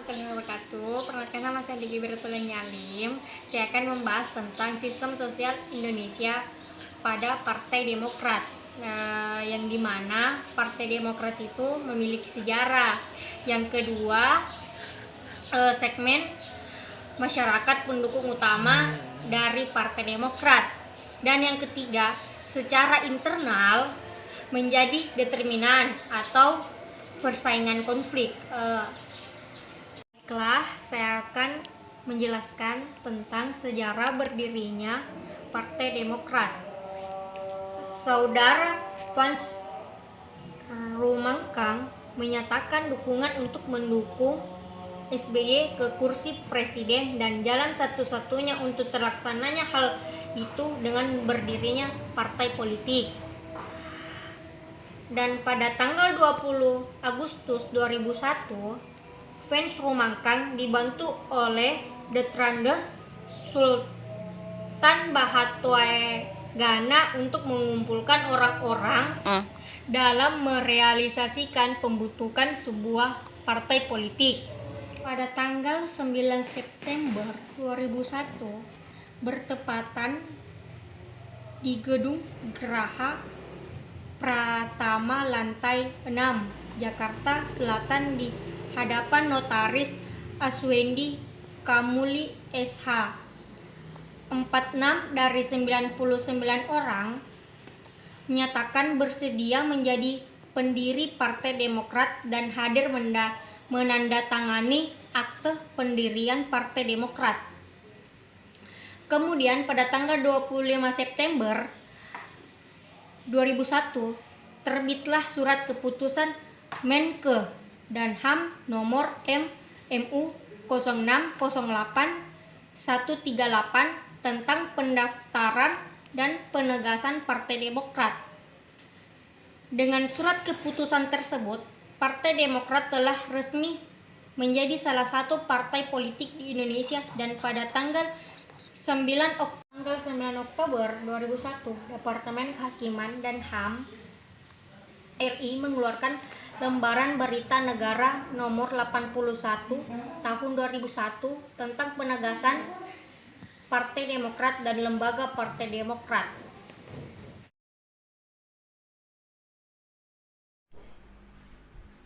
warahmatullahi wabarakatuh. Perkenalkan, nama saya Diki Bertulen Nyalim. Saya akan membahas tentang sistem sosial Indonesia pada Partai Demokrat. Yang dimana Partai Demokrat itu memiliki sejarah. Yang kedua, segmen masyarakat pendukung utama dari Partai Demokrat. Dan yang ketiga, secara internal menjadi determinan atau persaingan konflik. Baiklah, saya akan menjelaskan tentang sejarah berdirinya Partai Demokrat. Saudara Frans Rumangkang menyatakan dukungan untuk mendukung SBY ke kursi presiden, dan jalan satu-satunya untuk terlaksananya hal itu dengan berdirinya partai politik. Dan pada tanggal 20 Agustus 2001, Frans Rumangkang dibantu oleh Detrandes Sultan Bahatwaegana untuk mengumpulkan orang-orang dalam merealisasikan pembentukan sebuah partai politik. Pada tanggal 9 September 2001, bertepatan di Gedung Geraha Pratama lantai 6 Jakarta Selatan di hadapan Notaris Aswendi Kamuli SH, 46 dari 99 orang menyatakan bersedia menjadi pendiri Partai Demokrat dan hadir menandatangani akte pendirian Partai Demokrat. Kemudian pada tanggal 25 September 2001 terbitlah surat keputusan Menke dan HAM nomor MU 0608 138 tentang pendaftaran dan penegasan Partai Demokrat. Dengan surat keputusan tersebut, Partai Demokrat telah resmi menjadi salah satu partai politik di Indonesia, dan pada tanggal 9 Oktober 2001, Departemen Kehakiman dan HAM RI mengeluarkan lembaran berita negara nomor 81 tahun 2001 tentang penegasan Partai Demokrat dan lembaga Partai Demokrat.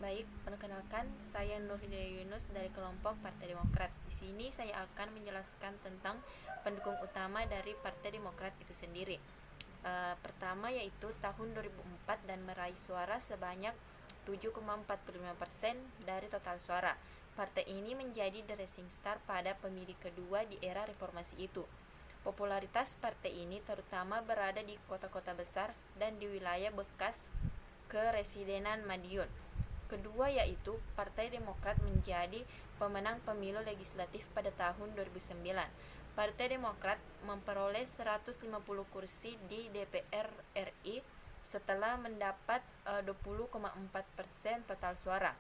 Baik, perkenalkan, saya Nur Hidayah Yunus dari kelompok Partai Demokrat. Di sini saya akan menjelaskan tentang pendukung utama dari Partai Demokrat itu sendiri. Pertama yaitu tahun 2004 dan meraih suara sebanyak 7,45% dari total suara. Partai ini menjadi the rising star pada pemilih kedua di era reformasi itu. Popularitas partai ini terutama berada di kota-kota besar dan di wilayah bekas keresidenan Madiun. Kedua yaitu Partai Demokrat menjadi pemenang pemilu legislatif pada tahun 2009. Partai Demokrat memperoleh 150 kursi di DPR RI setelah mendapat 20,4% total suara.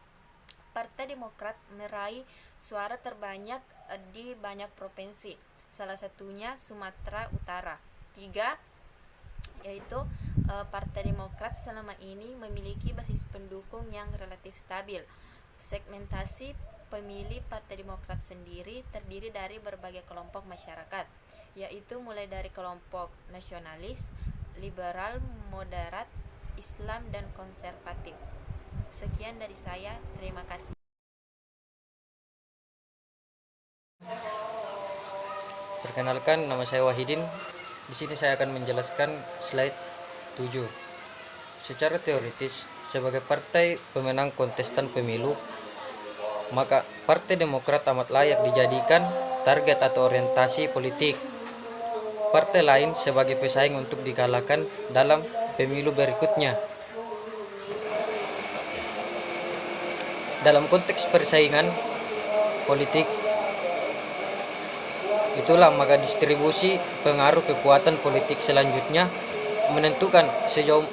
Partai Demokrat meraih suara terbanyak di banyak provinsi, salah satunya Sumatera Utara. 3 yaitu Partai Demokrat selama ini memiliki basis pendukung yang relatif stabil. Segmentasi pemilih Partai Demokrat sendiri terdiri dari berbagai kelompok masyarakat, yaitu mulai dari kelompok nasionalis, liberal, moderat, Islam, dan konservatif. Sekian dari saya, terima kasih. Perkenalkan, nama saya Wahidin. Di sini saya akan menjelaskan slide 7. Secara teoritis, sebagai partai pemenang kontestan pemilu, maka Partai Demokrat amat layak dijadikan target atau orientasi politik partai lain sebagai pesaing untuk dikalahkan dalam pemilu berikutnya. Dalam konteks persaingan politik itulah maka distribusi pengaruh kekuatan politik selanjutnya menentukan sejauh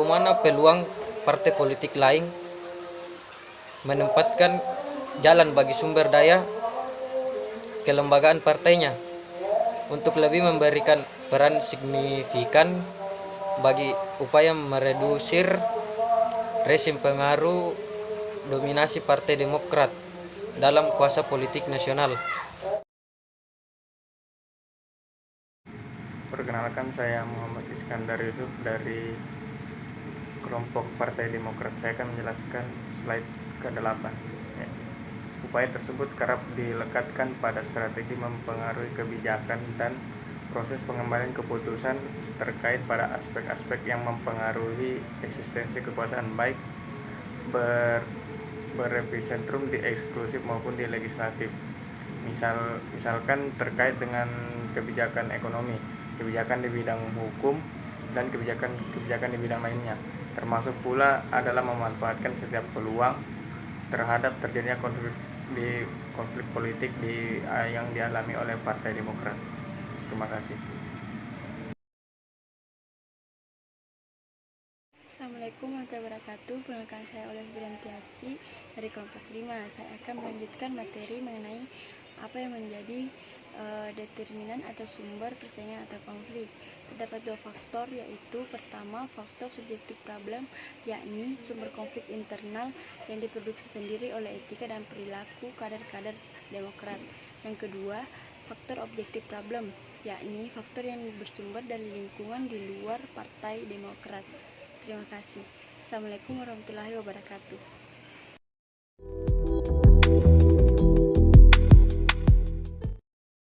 mana peluang partai politik lain menempatkan jalan bagi sumber daya kelembagaan partainya untuk lebih memberikan peran signifikan bagi upaya meredusir rezim pengaruh dominasi Partai Demokrat dalam kuasa politik nasional. Perkenalkan, saya Muhammad Iskandar Yusuf dari kelompok Partai Demokrat. Saya akan menjelaskan slide ke-8. Ya. Upaya tersebut kerap dilekatkan pada strategi mempengaruhi kebijakan dan proses pengambilan keputusan terkait pada aspek-aspek yang mempengaruhi eksistensi kekuasaan, baik berepicentrum di eksekutif maupun di legislatif. Misalkan terkait dengan kebijakan ekonomi, kebijakan di bidang hukum, dan kebijakan di bidang lainnya. Termasuk pula adalah memanfaatkan setiap peluang terhadap terjadinya konflik politik yang dialami oleh Partai Demokrat. Terima kasih. Assalamualaikum warahmatullahi wabarakatuh. Perkenalkan, saya Oleh Berentiaci dari kelompok 5. Saya akan melanjutkan materi mengenai apa yang menjadi determinan atau sumber persaingan atau konflik. Terdapat 2 faktor, yaitu pertama faktor subjektif problem, yakni sumber konflik internal yang diproduksi sendiri oleh etika dan perilaku kader-kader Demokrat. Yang kedua, faktor objektif problem, yakni faktor yang bersumber dari lingkungan di luar Partai Demokrat. Terima kasih. Assalamualaikum warahmatullahi wabarakatuh.